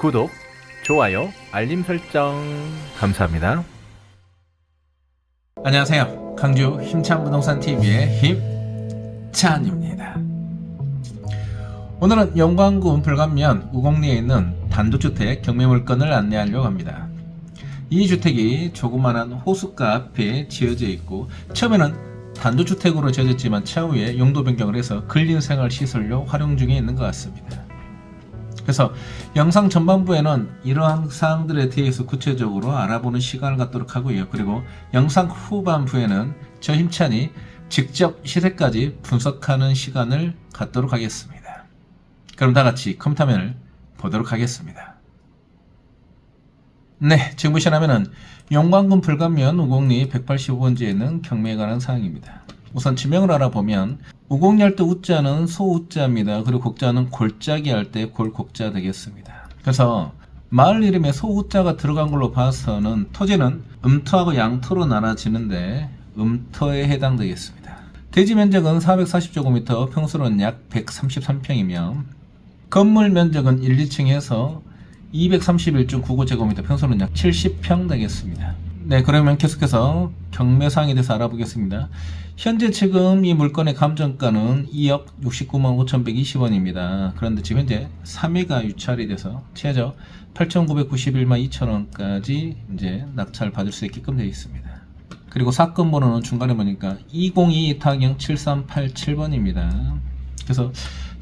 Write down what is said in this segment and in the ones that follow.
구독, 좋아요, 알림 설정 감사합니다. 안녕하세요. 강주 힘찬 부동산 TV의 힘찬입니다. 오늘은 영광군 불감면 우곡리에 있는 단독주택 경매물건을 안내하려고 합니다. 이 주택이 조그만한 호숫가 앞에 지어져 있고 처음에는 단독주택으로 지어졌지만 차후에 용도 변경을 해서 근린생활시설로 활용 중에 있는 것 같습니다. 그래서 영상 전반부에는 이러한 사항들에 대해서 구체적으로 알아보는 시간을 갖도록 하고요. 그리고 영상 후반부에는 저 힘찬이 직접 시세까지 분석하는 시간을 갖도록 하겠습니다. 그럼 다 같이 컴퓨터면을 보도록 하겠습니다. 네, 지금 보시면 영광군 불감면 우곡리 185번지에 있는 경매에 관한 사항입니다. 우선 지명을 알아보면 우곡리 할 때 우자는 소우자입니다. 그리고 곡자는 골짜기 할 때 골곡자 되겠습니다. 그래서 마을 이름에 소우자가 들어간 걸로 봐서는 토지는 음토하고 양토로 나눠지는데 음토에 해당되겠습니다. 대지 면적은 440제곱미터, 평수는 약 133평이며 건물 면적은 1, 2층에서 231.99제곱미터, 평수는 약 70평 되겠습니다. 네, 그러면 계속해서 경매사항에 대해서 알아보겠습니다. 현재 지금 이 물건의 감정가는 2억 69만 5,120원입니다. 그런데 지금 현재 3회가 유찰이 돼서 최저 8,991만 2천원까지 이제 낙찰 받을 수 있게끔 되어 있습니다. 그리고 사건 번호는 중간에 보니까 2022-7387번입니다. 그래서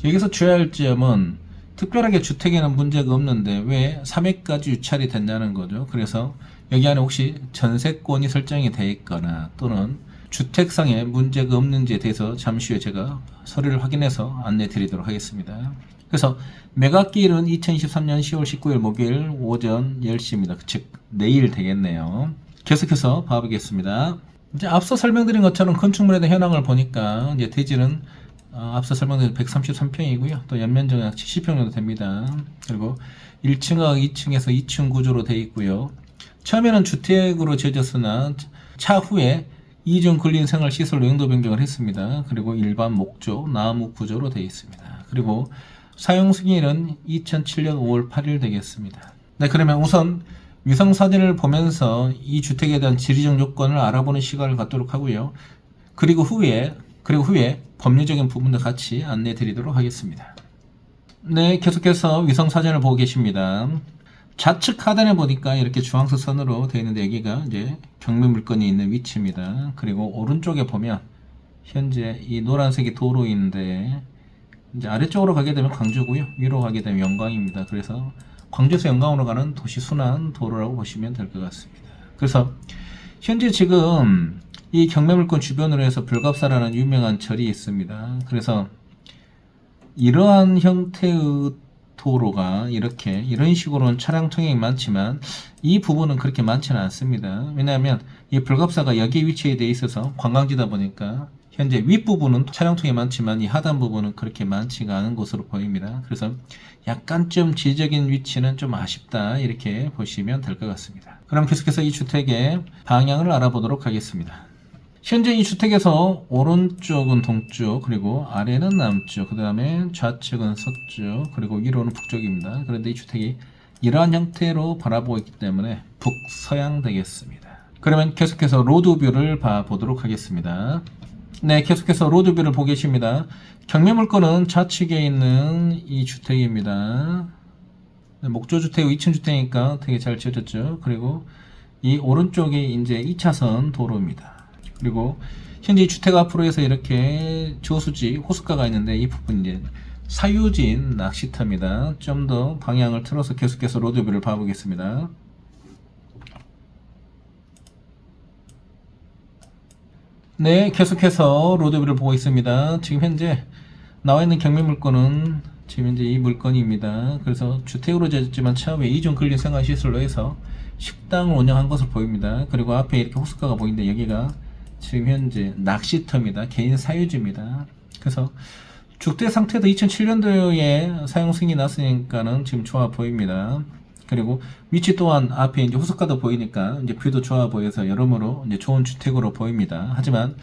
여기서 주의할 점은 특별하게 주택에는 문제가 없는데 왜 3회까지 유찰이 된다는 거죠. 그래서 여기 안에 혹시 전세권이 설정이 되어 있거나 또는 주택상에 문제가 없는지에 대해서 잠시 후에 제가 서류를 확인해서 안내 드리도록 하겠습니다. 그래서 매각기일은 2023년 10월 19일 목요일 오전 10시입니다. 즉 내일 되겠네요. 계속해서 봐보겠습니다. 이제 앞서 설명드린 것처럼 건축물에 대한 현황을 보니까 이제 대지는 앞서 설명드린 133평이고요. 또 연면적은 약 70평 정도 됩니다. 그리고 1층하고 2층에서 2층 구조로 되어 있고요. 처음에는 주택으로 지어졌으나 차후에 이중 근린생활시설로 용도 변경을 했습니다. 그리고 일반 목조, 나무 구조로 되어 있습니다. 그리고 사용 승인일은 2007년 5월 8일 되겠습니다. 네, 그러면 우선 위성사진을 보면서 이 주택에 대한 지리적 요건을 알아보는 시간을 갖도록 하고요. 그리고 후에 법률적인 부분도 같이 안내 드리도록 하겠습니다. 네, 계속해서 위성사진을 보고 계십니다. 좌측 하단에 보니까 이렇게 주황색 선으로 되어 있는데 여기가 이제 경매 물건이 있는 위치입니다. 그리고 오른쪽에 보면 현재 이 노란색이 도로인데 이제 아래쪽으로 가게 되면 광주고요. 위로 가게 되면 영광입니다. 그래서 광주에서 영광으로 가는 도시 순환 도로라고 보시면 될 것 같습니다. 그래서 현재 지금 이 경매 물건 주변으로 해서 불갑사라는 유명한 절이 있습니다. 그래서 이러한 형태의 도로가 이런 식으로는 차량 통행이 많지만 이 부분은 그렇게 많지는 않습니다. 왜냐하면 이 불갑사가 여기 위치에 되어 있어서 관광지다 보니까 현재 윗부분은 차량 통행이 많지만 이 하단 부분은 그렇게 많지가 않은 것으로 보입니다. 그래서 약간 좀 지적인 위치는 좀 아쉽다 이렇게 보시면 될 것 같습니다. 그럼 계속해서 이 주택의 방향을 알아보도록 하겠습니다. 현재 이 주택에서 오른쪽은 동쪽, 그리고 아래는 남쪽, 그 다음에 좌측은 서쪽, 그리고 위로는 북쪽입니다. 그런데 이 주택이 이러한 형태로 바라보고 있기 때문에 북서양 되겠습니다. 그러면 계속해서 로드뷰를 봐보도록 하겠습니다. 네, 계속해서 로드뷰를 보고 계십니다. 경매 물건은 좌측에 있는 이 주택입니다. 네, 목조주택 2층 주택이니까 되게 잘 지어졌죠. 그리고 이 오른쪽이 이제 2차선 도로입니다. 그리고 현재 주택 앞으로 해서 이렇게 저수지 호숫가가 있는데 이 부분 이제 사유진 낚시터입니다. 좀 더 방향을 틀어서 계속해서 로드뷰를 봐보겠습니다. 네, 계속해서 로드뷰를 보고 있습니다. 지금 현재 나와 있는 경매 물건은 지금 현재 이 물건입니다. 그래서 주택으로 지었지만 차후에 이중 근린생활시설로 해서 식당을 운영한 것으로 보입니다. 그리고 앞에 이렇게 호숫가가 보이는데 여기가 지금 현재 낚시터입니다. 개인 사유지입니다. 그래서 주택 상태도 2007년도에 사용 승인이 났으니까는 지금 좋아 보입니다. 그리고 위치 또한 앞에 이제 호숫가도 보이니까 이제 뷰도 좋아 보여서 여러모로 이제 좋은 주택으로 보입니다. 하지만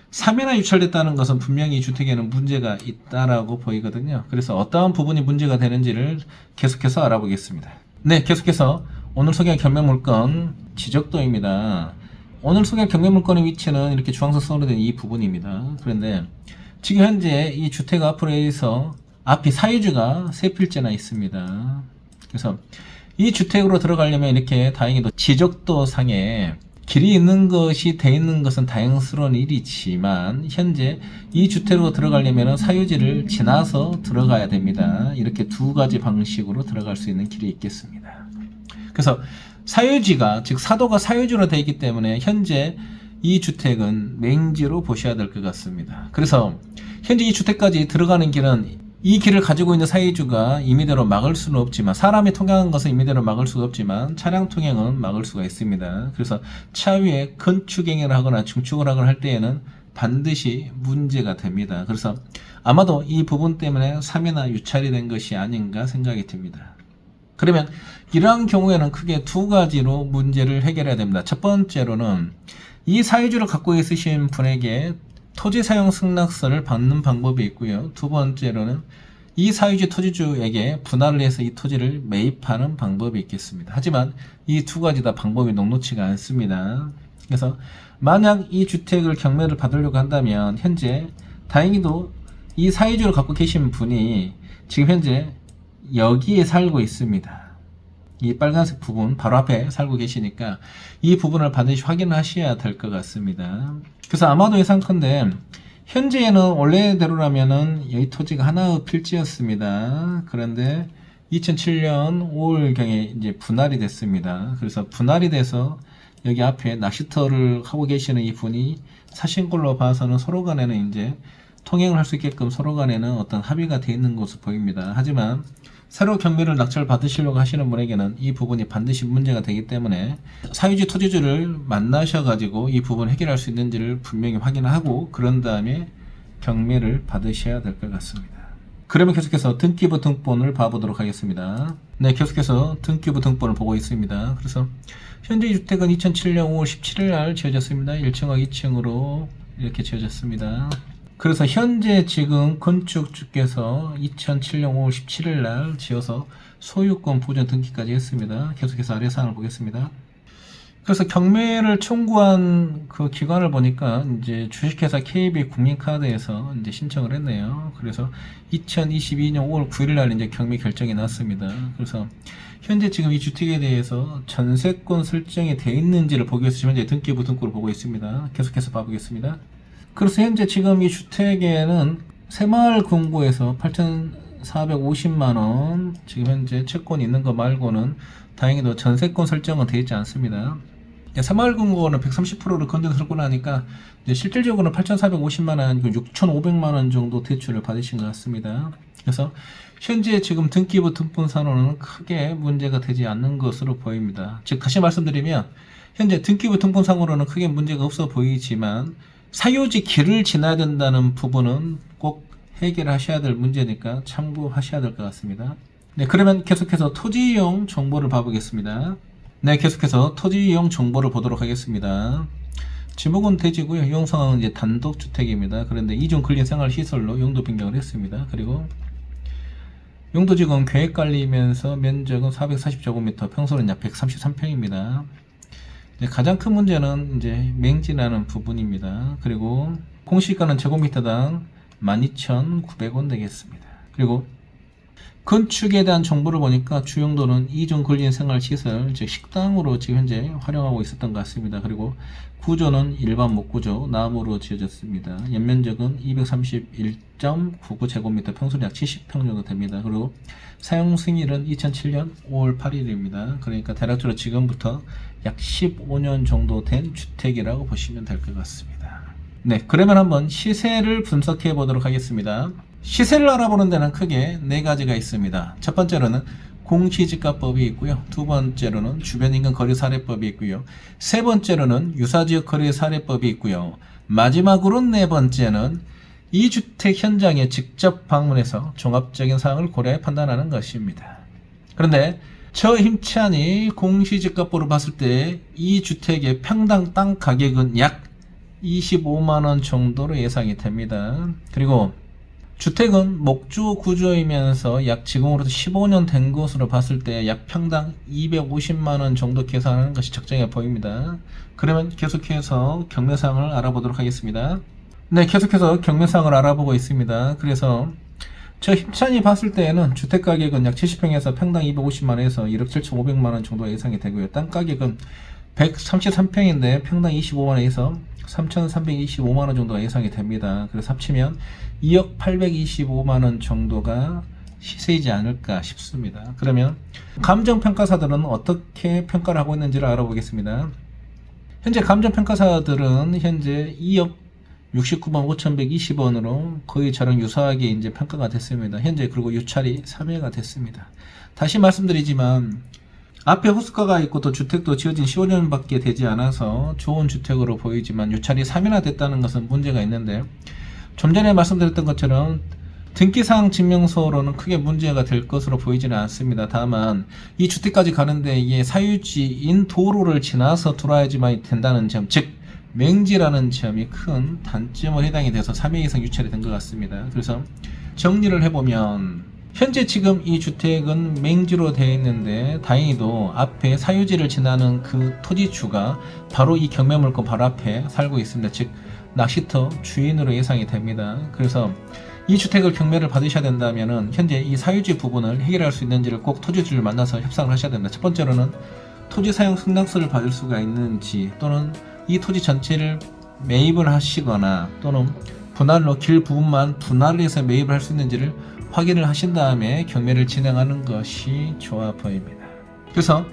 3회나 유찰됐다는 것은 분명히 이 주택에는 문제가 있다라고 보이거든요. 그래서 어떠한 부분이 문제가 되는지를 계속해서 알아보겠습니다. 네, 계속해서 오늘 소개할 경매물건 지적도입니다. 오늘 소개할 경매물건의 위치는 이렇게 주황색 선으로 된 이 부분입니다. 그런데 지금 현재 이 주택 앞으로에서 앞이 사유지가 세 필지나 있습니다. 그래서 이 주택으로 들어가려면 이렇게 다행히도 지적도 상에 길이 있는 것이 돼 있는 것은 다행스러운 일이지만 현재 이 주택으로 들어가려면 사유지를 지나서 들어가야 됩니다. 이렇게 두 가지 방식으로 들어갈 수 있는 길이 있겠습니다. 그래서 사유지가 즉 사도가 사유지로 되어 있기 때문에 현재 이 주택은 맹지로 보셔야 될 것 같습니다. 그래서 현재 이 주택까지 들어가는 길은 이 길을 가지고 있는 사유주가 임의대로 막을 수는 없지만 사람이 통행하는 것은 임의대로 막을 수가 없지만 차량 통행은 막을 수가 있습니다. 그래서 차 위에 건축행위를 하거나 중축을 하거나 할 때에는 반드시 문제가 됩니다. 그래서 아마도 이 부분 때문에 3회나 유찰이 된 것이 아닌가 생각이 듭니다. 그러면 이러한 경우에는 크게 두 가지로 문제를 해결해야 됩니다. 첫 번째로는 이 사유주를 갖고 있으신 분에게 토지 사용 승낙서를 받는 방법이 있고요. 두 번째로는 이 사유지 토지주에게 분할을 해서 이 토지를 매입하는 방법이 있겠습니다. 하지만 이 두 가지 다 방법이 녹록치가 않습니다. 그래서 만약 이 주택을 경매를 받으려고 한다면 현재 다행히도 이 사유지를 갖고 계신 분이 지금 현재 여기에 살고 있습니다. 이 빨간색 부분 바로 앞에 살고 계시니까 이 부분을 반드시 확인하셔야 될 것 같습니다. 그래서 아마도 예상컨대 현재에는 원래대로라면은 이 토지가 하나의 필지였습니다. 그런데 2007년 5월경에 이제 분할이 됐습니다. 그래서 분할이 돼서 여기 앞에 낚시터를 하고 계시는 이 분이 사신 걸로 봐서는 서로 간에는 이제 통행을 할 수 있게끔 서로 간에는 어떤 합의가 되어 있는 것으로 보입니다. 하지만 새로 경매를 낙찰 받으시려고 하시는 분에게는 이 부분이 반드시 문제가 되기 때문에 사유지 토지주를 만나셔가지고 이 부분 해결할 수 있는지를 분명히 확인하고 그런 다음에 경매를 받으셔야 될 것 같습니다. 그러면 계속해서 등기부 등본을 봐보도록 하겠습니다. 네, 계속해서 등기부 등본을 보고 있습니다. 그래서 현재 이 주택은 2007년 5월 17일 날 지어졌습니다. 1층과 2층으로 이렇게 지어졌습니다. 그래서 현재 지금 건축주께서 2007년 5월 17일 날 지어서 소유권 보전 등기까지 했습니다. 계속해서 아래 사항을 보겠습니다. 그래서 경매를 청구한 그 기관을 보니까 이제 주식회사 KB 국민카드에서 이제 신청을 했네요. 그래서 2022년 5월 9일 날 이제 경매 결정이 났습니다. 그래서 현재 지금 이 주택에 대해서 전세권 설정이 되어 있는지를 보기 위해서 지금 현재 등기부 등본을 보고 있습니다. 계속해서 봐보겠습니다. 그래서 현재 지금 이 주택에는 새마을금고에서 8,450만원 지금 현재 채권이 있는 거 말고는 다행히도 전세권 설정은 되어 있지 않습니다. 새마을금고는 130%를 건전스럽고 나니까 이제 실질적으로는 8,450만원 아니고 6,500만원 정도 대출을 받으신 것 같습니다. 그래서 현재 지금 등기부 등본상으로는 크게 문제가 되지 않는 것으로 보입니다. 즉 다시 말씀드리면 현재 등기부 등본상으로는 크게 문제가 없어 보이지만 사유지 길을 지나야 된다는 부분은 꼭 해결하셔야 될 문제니까 참고하셔야 될 것 같습니다. 네, 그러면 계속해서 토지 이용 정보를 봐보겠습니다. 네, 계속해서 토지 이용 정보를 보도록 하겠습니다. 지목은 대지고요. 이용 상황은 이제 단독주택입니다. 그런데 이중 근린 생활시설로 용도 변경을 했습니다. 그리고 용도 지금 계획관리면서 면적은 440제곱미터, 평수는 약 133평입니다. 가장 큰 문제는 이제 맹지라는 부분입니다. 그리고 공시가는 제곱미터당 12,900원 되겠습니다. 그리고 건축에 대한 정보를 보니까 주용도는 이중 근린 생활시설, 즉 식당으로 지금 현재 활용하고 있었던 것 같습니다. 그리고 구조는 일반 목구조, 나무로 지어졌습니다. 연면적은 231.99제곱미터, 평수는 약 70평 정도 됩니다. 그리고 사용 승일은 2007년 5월 8일입니다. 그러니까 대략적으로 지금부터 약 15년 정도 된 주택이라고 보시면 될 것 같습니다. 네, 그러면 한번 시세를 분석해 보도록 하겠습니다. 시세를 알아보는 데는 크게 네 가지가 있습니다. 첫 번째로는 공시지가법이 있고요. 두 번째로는 주변인근 거래사례법이 있고요. 세 번째로는 유사지역 거래사례법이 있고요. 마지막으로 네 번째는 이 주택 현장에 직접 방문해서 종합적인 사항을 고려해 판단하는 것입니다. 그런데 저 힘찬이 공시지가법으로 봤을 때 이 주택의 평당 땅 가격은 약 25만원 정도로 예상이 됩니다. 그리고 주택은 목조 구조이면서 약 지금으로부터 15년 된 것으로 봤을 때 약 평당 250만 원 정도 계산하는 것이 적정해 보입니다. 그러면 계속해서 경매상을 알아보도록 하겠습니다. 네, 계속해서 경매상을 알아보고 있습니다. 그래서 저 힘찬이 봤을 때에는 주택 가격은 약 70평에서 평당 250만원에서 1억 7,500만원 정도 예상이 되고요. 땅 가격은 133평인데 평당 25만원에서 3,325만원 정도가 예상이 됩니다. 그래서 합치면 2억 825만원 정도가 시세이지 않을까 싶습니다. 그러면 감정평가사들은 어떻게 평가를 하고 있는지를 알아보겠습니다. 현재 감정평가사들은 현재 2억 69만 5,120원으로 거의 저랑 유사하게 이제 평가가 됐습니다. 현재 그리고 유찰이 3회가 됐습니다. 다시 말씀드리지만 앞에 호스가가 있고 또 주택도 지어진 15년밖에 되지 않아서 좋은 주택으로 보이지만 유찰이 3회나 됐다는 것은 문제가 있는데 좀 전에 말씀드렸던 것처럼 등기사항 증명서로는 크게 문제가 될 것으로 보이지는 않습니다. 다만 이 주택까지 가는데 이게 사유지인 도로를 지나서 들어와야지만 된다는 점, 즉 맹지라는 점이 큰 단점을 해당이 돼서 3회 이상 유찰이 된 것 같습니다. 그래서 정리를 해보면 현재 지금 이 주택은 맹지로 되어 있는데 다행히도 앞에 사유지를 지나는 그 토지주가 바로 이 경매물건 바로 앞에 살고 있습니다. 즉 낚시터 주인으로 예상이 됩니다. 그래서 이 주택을 경매를 받으셔야 된다면 현재 이 사유지 부분을 해결할 수 있는지를 꼭 토지주를 만나서 협상을 하셔야 됩니다. 첫 번째로는 토지 사용 승낙서를 받을 수가 있는지 또는 이 토지 전체를 매입을 하시거나 또는 분할로 길 부분만 분할을 해서 매입을 할 수 있는지를 확인을 하신 다음에 경매를 진행하는 것이 좋아 보입니다. 그래서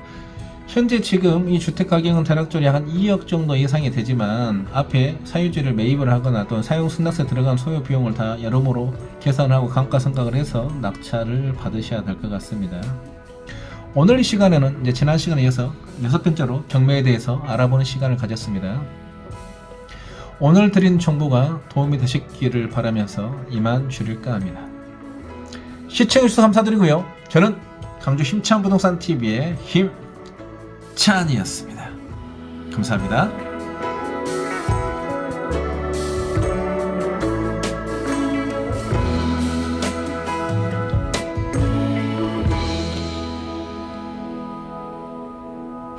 현재 지금 이 주택 가격은 대략적으로 한 2억 정도 예상이 되지만 앞에 사유지를 매입을 하거나 또는 사용 승낙서에 들어간 소요 비용을 다 여러모로 계산하고 감가상각을 해서 낙찰을 받으셔야 될 것 같습니다. 오늘 이 시간에는 이제 지난 시간에 이어서 6번째로 경매에 대해서 알아보는 시간을 가졌습니다. 오늘 드린 정보가 도움이 되셨기를 바라면서 이만 줄일까 합니다. 시청해주셔서 감사드리고요. 저는 강주 힘찬 부동산 TV의 힘찬이었습니다. 감사합니다.